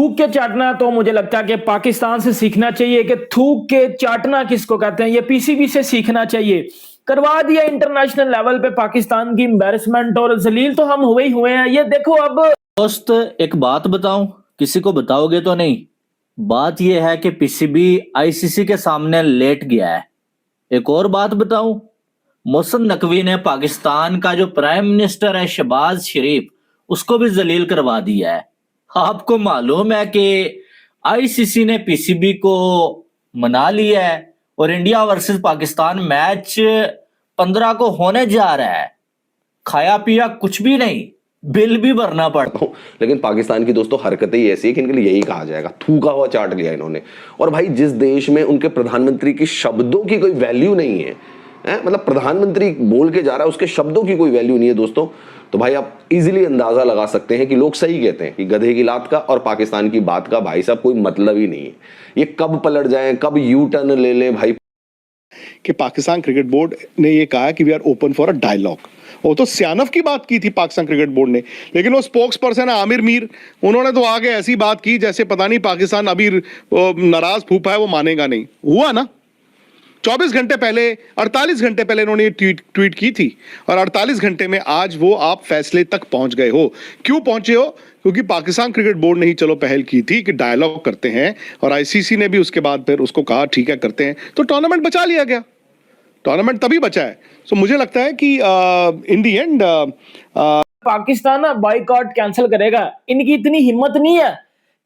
थूक के चाटना तो मुझे लगता है कि पाकिस्तान से सीखना चाहिए कि थूक के चाटना किसको कहते हैं, ये पीसीबी से सीखना चाहिए। करवा दिया इंटरनेशनल लेवल पे पाकिस्तान की एम्बैरेसमेंट, और जलील तो हम हुए ही हुए हैं। ये देखो अब दोस्त, एक बात बताऊं, किसी को बताओगे तो नहीं। बात यह है कि पीसीबी आईसीसी के सामने लेट गया है। एक और बात बताऊं, मोहसिन नकवी ने पाकिस्तान का जो प्राइम मिनिस्टर है शहबाज शरीफ, उसको भी जलील करवा दिया है। आपको मालूम है कि आईसीसी ने पीसीबी को मना लिया है और इंडिया वर्सेस पाकिस्तान मैच 15 को होने जा रहा है। खाया पिया कुछ भी नहीं, बिल भी भरना पड़ा। लेकिन पाकिस्तान की दोस्तों हरकतें ही ऐसी है कि इनके लिए यही कहा जाएगा, थूका हुआ चाट लिया इन्होंने। और भाई जिस देश में उनके प्रधानमंत्री की शब्दों की कोई वैल्यू नहीं है, मतलब प्रधानमंत्री बोल के जा रहा है, उसके शब्दों की कोई वैल्यू नहीं है दोस्तों, तो भाई आप इजीली अंदाजा लगा सकते हैं कि लोग सही कहते हैं कि गधे की लात का और पाकिस्तान की बात का भाई साहब कोई मतलब ही नहीं है। ये कब पलट जाए, कब यू टर्न ले लें भाई। कि पाकिस्तान क्रिकेट बोर्ड ने ये कहा कि we are open for a dialogue. वो तो सियानफ की बात की थी पाकिस्तान क्रिकेट बोर्ड ने, लेकिन वो स्पोक्स पर्सन है आमिर मीर, उन्होंने तो आगे ऐसी बात की जैसे पता नहीं पाकिस्तान अभी नाराज फूफा है, वो मानेगा नहीं। हुआ ना, 24 घंटे पहले, 48 घंटे पहले इन्होंने ट्वीट की थी, और 48 घंटे में आज वो आप फैसले तक पहुंच गए हो। क्यों पहुंचे हो? क्योंकि पाकिस्तान क्रिकेट बोर्ड ने ही चलो पहल की थी कि डायलॉग करते हैं, और आईसीसी ने भी उसके बाद फिर उसको कहा ठीक है करते हैं, तो टूर्नामेंट बचा लिया गया। टूर्नामेंट तभी बचा है। सो मुझे लगता है कि इन दी एंड पाकिस्तान ना बाइकआउट कैंसिल करेगा। इनकी इतनी हिम्मत नहीं है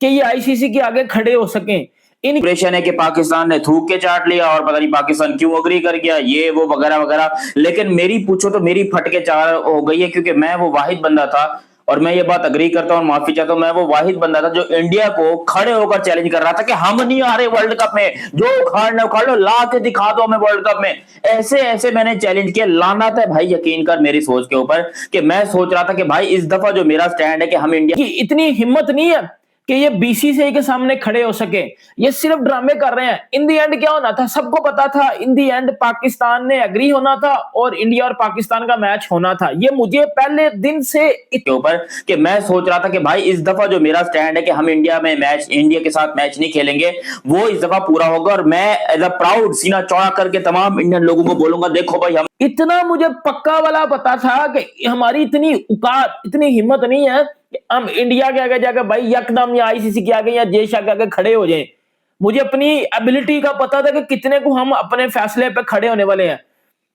कि ये आईसीसी के आगे खड़े हो सकें। इंप्रेशन है कि पाकिस्तान ने थूक के चाट लिया और पता नहीं पाकिस्तान क्यों अग्री कर गया, ये वो वगैरह वगैरह। लेकिन मेरी पूछो तो मेरी फट के चार हो गई है, क्योंकि मैं वो वाहिद बंदा था, और मैं ये बात अग्री करता हूं और माफी चाहता हूं, मैं वो वाहिद बंदा था जो इंडिया को खड़े होकर चैलेंज कर रहा था कि हम नहीं आ रहे वर्ल्ड कप में, जो उखाड़ लो ला के दिखा दो हमें वर्ल्ड कप में। ऐसे ऐसे मैंने चैलेंज किया। लानत है भाई यकीन कर मेरी सोच के ऊपर कि मैं सोच रहा था कि भाई इस दफा जो मेरा स्टैंड है कि हम इंडिया की इतनी हिम्मत नहीं है कि ये बीसीसीआई के सामने खड़े हो सके। ये सिर्फ ड्रामे कर रहे हैं। इन दी एंड क्या होना था सबको पता था। इन दी एंड पाकिस्तान ने एग्री होना था और इंडिया और पाकिस्तान का मैच होना था। ये मुझे पहले दिन से के ऊपर कि मैं सोच रहा था कि भाई इस दफा जो मेरा स्टैंड है कि हम इंडिया के साथ मैच नहीं खेलेंगे, वो इस दफा पूरा होगा। और मैं एज अ प्राउड सीना चौड़ा करके तमाम इंडियन लोगों को बोलूंगा, देखो भाई हम इतना मुझे पक्का वाला पता था कि हमारी इतनी औकात, इतनी हिम्मत नहीं है कि हम इंडिया के आगे जाकर भाई यकदम या आईसीसी के आगे या जेशा के आगे खड़े हो जाएं। मुझे अपनी एबिलिटी का पता था कि कितने को हम अपने फैसले पे खड़े होने वाले हैं,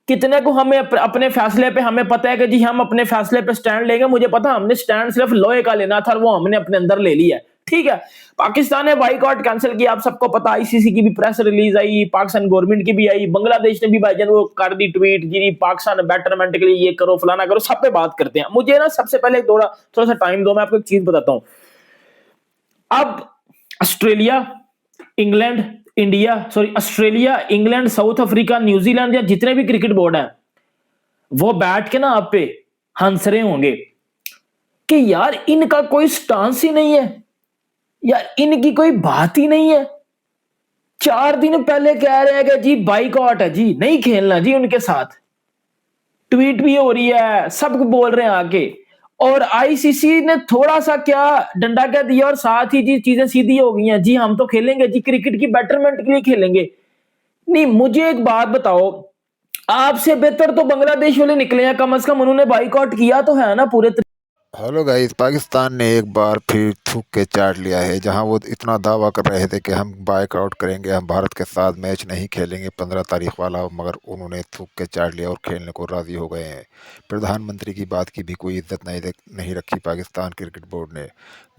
कितने को हमें अपने फैसले पे हमें पता है कि जी हम अपने फैसले पे स्टैंड लेंगे। मुझे पता हमने स्टैंड सिर्फ लोहे का लेना था और वो हमने अपने अंदर ले लिया। ठीक है, पाकिस्तान ने बाइकआउट कैंसिल किया, आप सबको पता। आईसीसी की भी प्रेस रिलीज आई, पाकिस्तान गवर्नमेंट की भी आई, बांग्लादेश ने भी भाईजान वो कर दी ट्वीट जी पाकिस्तान बेटरमेंट के लिए ये करो फलाना करो। सब पे बात करते हैं। मुझे ना सबसे पहले थोड़ा सा टाइम दो, मैं आपको एक चीज बताता हूं। अब Australia, England, Australia, England, south Africa, New Zealand या जितने भी क्रिकेट बोर्ड हैं वो बैठ के ना आप पे हंस रहे होंगे कि यार इनका कोई स्टांस ही नहीं है, यार इनकी कोई बात ही नहीं है। 4 दिन पहले कह रहे हैं कि जी बाइकआउट है, जी नहीं खेलना जी उनके साथ। ट्वीट भी हो रही है, सब बोल रहे हैं आके, और आईसीसी ने थोड़ा सा क्या डंडा क्या दिया और साथ ही जी चीजें सीधी हो गई हैं। जी हम तो खेलेंगे जी, क्रिकेट की बेटरमेंट के लिए खेलेंगे। नहीं, मुझे एक बात बताओ, आपसे बेहतर तो बांग्लादेश वाले निकले हैं, कम से कम उन्होंने बाइकआउट किया तो है ना पूरे। हेलो गाइस, पाकिस्तान ने एक बार फिर थूक के चाट लिया है। जहां वो इतना दावा कर रहे थे कि हम बाइकआउट करेंगे, हम भारत के साथ मैच नहीं खेलेंगे 15 तारीख वाला, मगर उन्होंने थूक के चाट लिया और खेलने को राज़ी हो गए हैं। प्रधानमंत्री की बात की भी कोई इज्जत नहीं रखी पाकिस्तान क्रिकेट बोर्ड ने।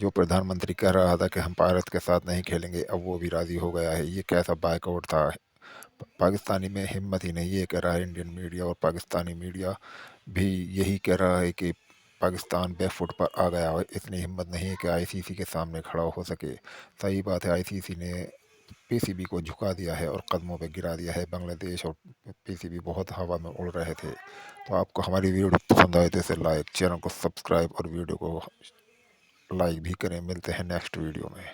जो प्रधानमंत्री कह रहा था कि हम भारत के साथ नहीं खेलेंगे, अब वो भी राज़ी हो गया है। ये कैसा बाइकआउट था? पाकिस्तानी में हिम्मत ही नहीं है, कह रहा है इंडियन मीडिया, और पाकिस्तानी मीडिया भी यही कह रहा है कि पाकिस्तान बैकफुट पर आ गया और इतनी हिम्मत नहीं है कि आईसीसी के सामने खड़ा हो सके। सही बात है, आईसीसी ने पीसीबी को झुका दिया है और कदमों पे गिरा दिया है। बांग्लादेश और पीसीबी बहुत हवा में उड़ रहे थे। तो आपको हमारी वीडियो पसंद आए तो इसे लाइक, चैनल को सब्सक्राइब और वीडियो को लाइक भी करें। मिलते हैं नेक्स्ट वीडियो में।